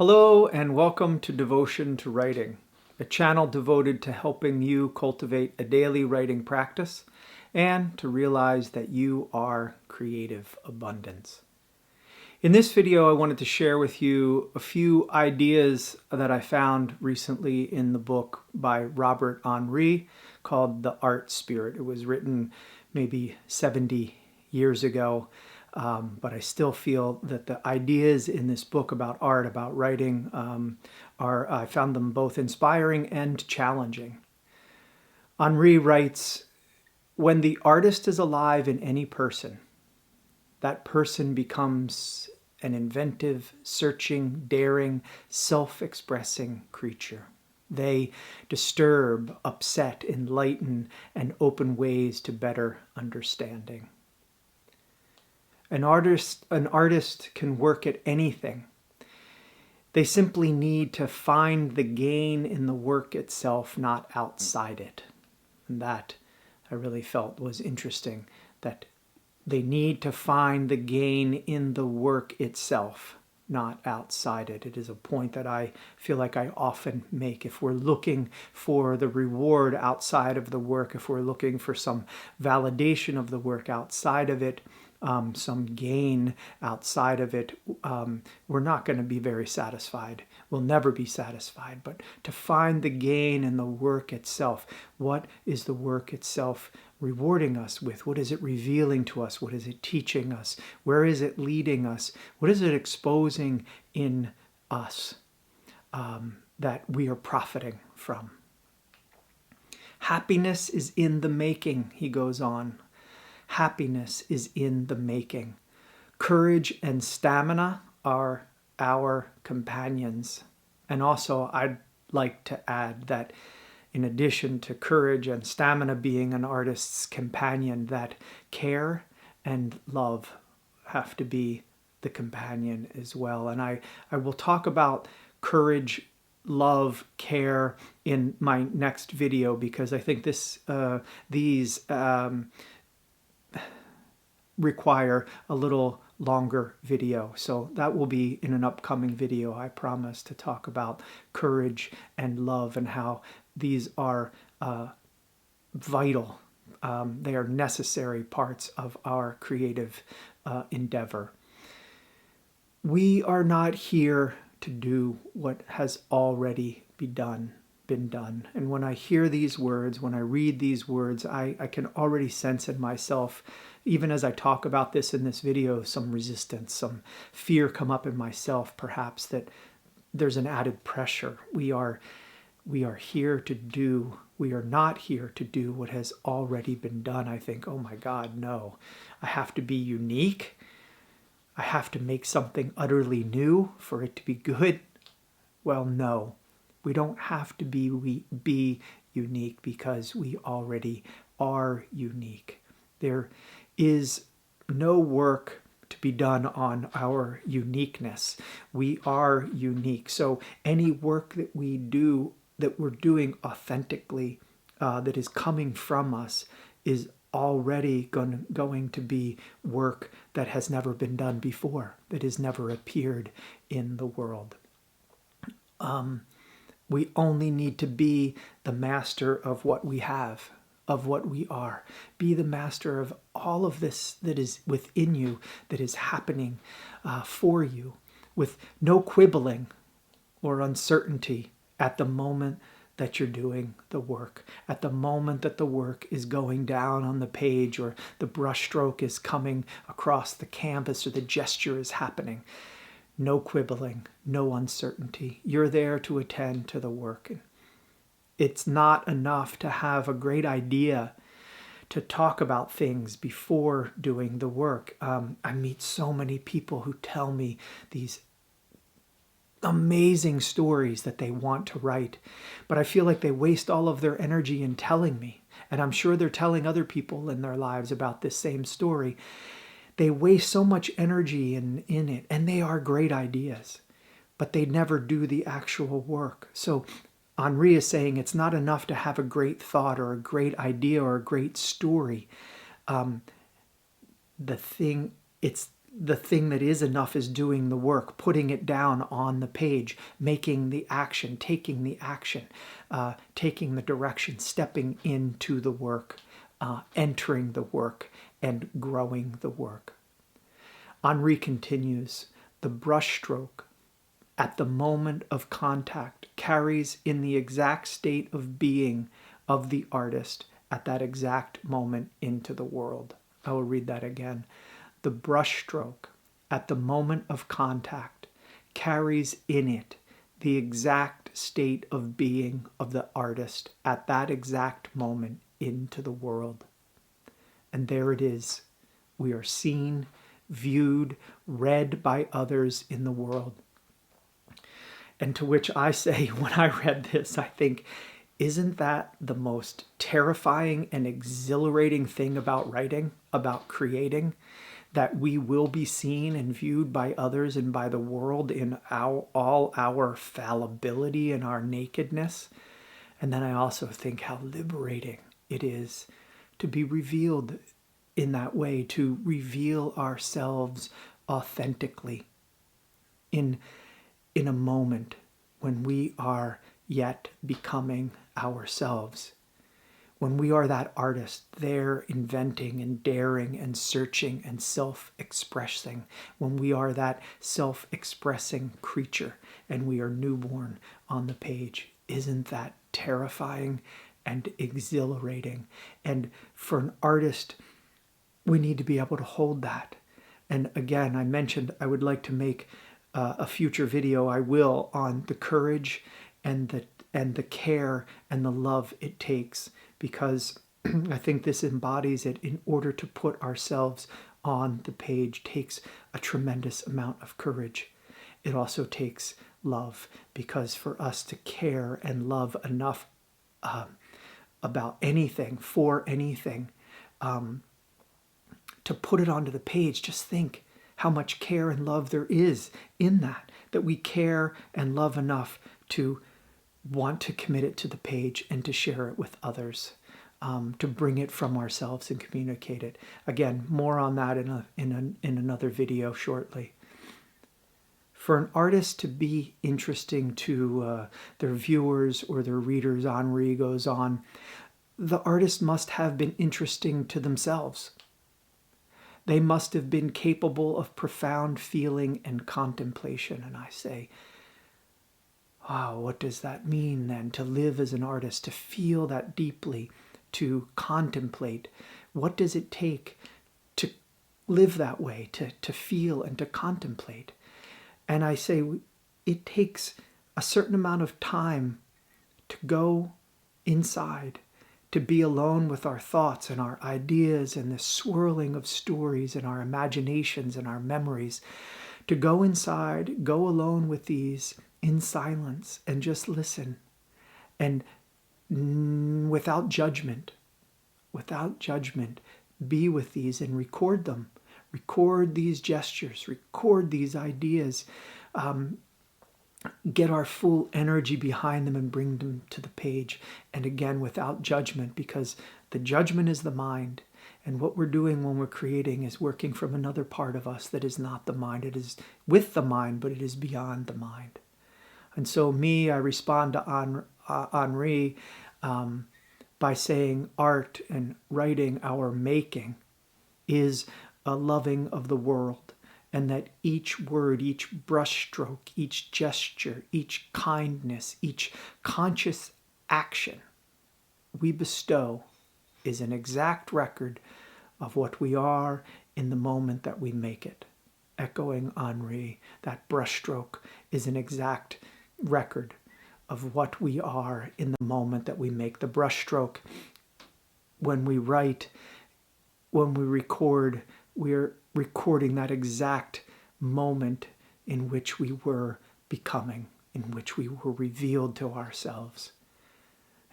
Hello and welcome to Devotion to Writing, a channel devoted to helping you cultivate a daily writing practice and to realize that you are creative abundance. In this video, I wanted to share with you a few ideas that I found recently in the book by Robert Henri called The Art Spirit. It was written maybe 70 years ago. But I still feel that the ideas in this book about art, about writing, I found them both inspiring and challenging. Henri writes, "When the artist is alive in any person, that person becomes an inventive, searching, daring, self-expressing creature. They disturb, upset, enlighten, and open ways to better understanding." An artist can work at anything. They simply need to find the gain in the work itself, not outside it. And that I really felt was interesting, that they need to find the gain in the work itself, not outside it. It is a point that I feel like I often make. If we're looking for the reward outside of the work, if we're looking for some validation of the work outside of it, some gain outside of it, we're not going to be very satisfied. We'll never be satisfied. But to find the gain in the work itself, what is the work itself rewarding us with? What is it revealing to us? What is it teaching us? Where is it leading us? What is it exposing in us that we are profiting from? Happiness is in the making, he goes on. Happiness is in the making. Courage and stamina are our companions. And also, I'd like to add that in addition to courage and stamina being an artist's companion, that care and love have to be the companion as well. And I will talk about courage, love, care in my next video, because I think these require a little longer video. So that will be in an upcoming video, I promise, to talk about courage and love and how these are vital. They are necessary parts of our creative endeavor. We are not here to do what has already been done. And when I hear these words, when I read these words, I can already sense in myself, even as I talk about this in this video, some resistance, some fear come up in myself, perhaps, that there's an added pressure. We are here to do, we are not here to do what has already been done. I think, oh my God, no. I have to be unique. I have to make something utterly new for it to be good. Well, no. We don't have to be unique, because we already are unique. There is no work to be done on our uniqueness. We are unique. So any work that we do, that we're doing authentically, that is coming from us, is already going to be work that has never been done before, that has never appeared in the world. We only need to be the master of what we have, of what we are. Be the master of all of this that is within you, that is happening for you, with no quibbling or uncertainty at the moment that you're doing the work, at the moment that the work is going down on the page, or the brushstroke is coming across the canvas, or the gesture is happening. No quibbling, no uncertainty. You're there to attend to the work. It's not enough to have a great idea to talk about things before doing the work. I meet so many people who tell me these amazing stories that they want to write, but I feel like they waste all of their energy in telling me. And I'm sure they're telling other people in their lives about this same story. They waste so much energy in it, and they are great ideas, but they never do the actual work. So Henri is saying it's not enough to have a great thought or a great idea or a great story. It's the thing that is enough is doing the work, putting it down on the page, making the action, taking the action, taking the direction, stepping into the work, entering the work, and growing the work. Henri continues, the brushstroke at the moment of contact carries in the exact state of being of the artist at that exact moment into the world. I will read that again. The brushstroke at the moment of contact carries in it the exact state of being of the artist at that exact moment into the world. And there it is. We are seen, viewed, read by others in the world. And to which I say, when I read this, I think, isn't that the most terrifying and exhilarating thing about writing, about creating? That we will be seen and viewed by others and by the world in all our fallibility and our nakedness. And then I also think how liberating it is to be revealed in that way, to reveal ourselves authentically in a moment when we are yet becoming ourselves. When we are that artist there inventing and daring and searching and self-expressing. When we are that self-expressing creature and we are newborn on the page. Isn't that terrifying and exhilarating? And for an artist, we need to be able to hold that. And again, I mentioned I would like to make a future video, I will, on the courage and the care and the love it takes, because I think this embodies it. In order to put ourselves on the page takes a tremendous amount of courage. It also takes love, because for us to care and love enough about anything, for anything, to put it onto the page, just think how much care and love there is in that we care and love enough to want to commit it to the page and to share it with others, to bring it from ourselves and communicate it. Again, more on that in another video shortly. For an artist to be interesting to their viewers or their readers, Henri goes on, the artist must have been interesting to themselves. They must have been capable of profound feeling and contemplation. And I say, wow, what does that mean then, to live as an artist, to feel that deeply, to contemplate? What does it take to live that way, to feel and to contemplate? And I say, it takes a certain amount of time to go inside, to be alone with our thoughts and our ideas and the swirling of stories and our imaginations and our memories, to go inside, go alone with these in silence and just listen, and without judgment, be with these and record them, record these gestures, record these ideas, get our full energy behind them and bring them to the page. And again, without judgment, because the judgment is the mind. And what we're doing when we're creating is working from another part of us that is not the mind. It is with the mind, but it is beyond the mind. And so I respond to Henri by saying art and writing, our making, is a loving of the world. And that each word, each brushstroke, each gesture, each kindness, each conscious action we bestow is an exact record of what we are in the moment that we make it. Echoing Henri, that brushstroke is an exact record of what we are in the moment that we make the brushstroke. When we write, when we record, we're recording that exact moment in which we were becoming, in which we were revealed to ourselves.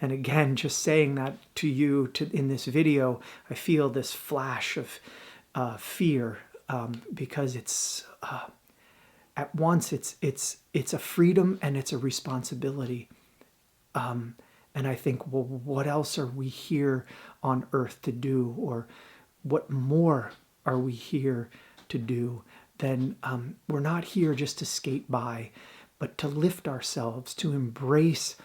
And again, just saying that to you in this video, I feel this flash of fear, because it's at once it's a freedom and it's a responsibility. And I think, well, what else are we here on earth to do, or what more are we here to do, then we're not here just to skate by, but to lift ourselves, to embrace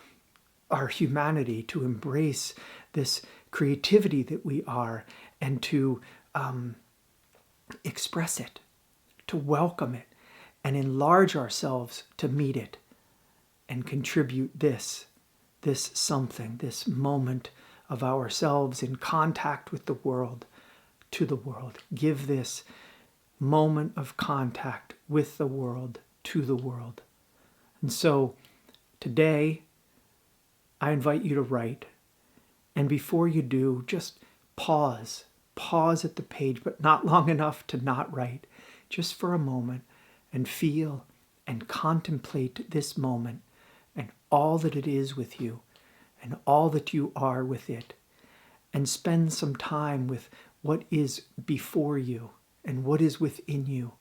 our humanity, to embrace this creativity that we are, and to express it, to welcome it, and enlarge ourselves to meet it, and contribute this something, this moment of ourselves in contact with the world, to the world. Give this moment of contact with the world to the world. And so today, I invite you to write. And before you do, just pause. Pause at the page, but not long enough to not write. Just for a moment, and feel and contemplate this moment and all that it is with you and all that you are with it. And spend some time with what is before you and what is within you,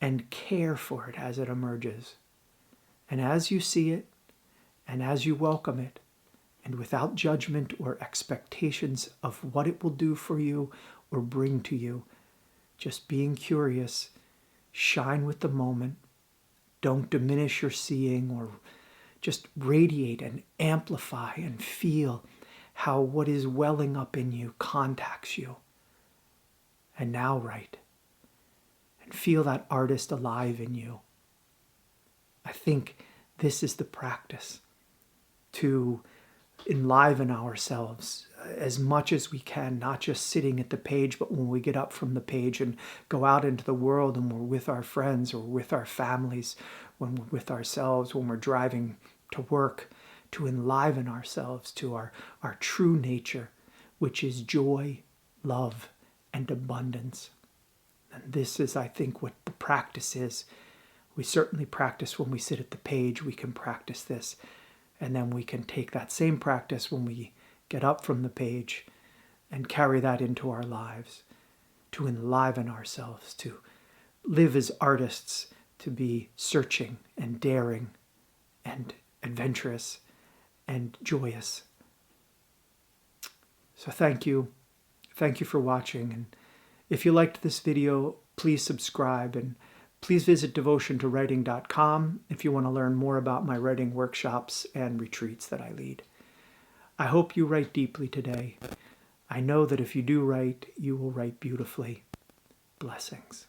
and care for it as it emerges. And as you see it, and as you welcome it, and without judgment or expectations of what it will do for you or bring to you, just being curious, shine with the moment. Don't diminish your seeing, or just radiate and amplify and feel how what is welling up in you contacts you. And now write. And feel that artist alive in you. I think this is the practice, to enliven ourselves as much as we can, not just sitting at the page, but when we get up from the page and go out into the world, and we're with our friends or with our families, when we're with ourselves, when we're driving to work, to enliven ourselves to our true nature, which is joy, love, and abundance. And this is, I think, what the practice is. We certainly practice when we sit at the page. We can practice this. And then we can take that same practice when we get up from the page and carry that into our lives, to enliven ourselves, to live as artists, to be searching and daring and adventurous and joyous. So thank you. Thank you for watching. And if you liked this video, please subscribe, and please visit devotiontowriting.com if you want to learn more about my writing workshops and retreats that I lead. I hope you write deeply today. I know that if you do write, you will write beautifully. Blessings.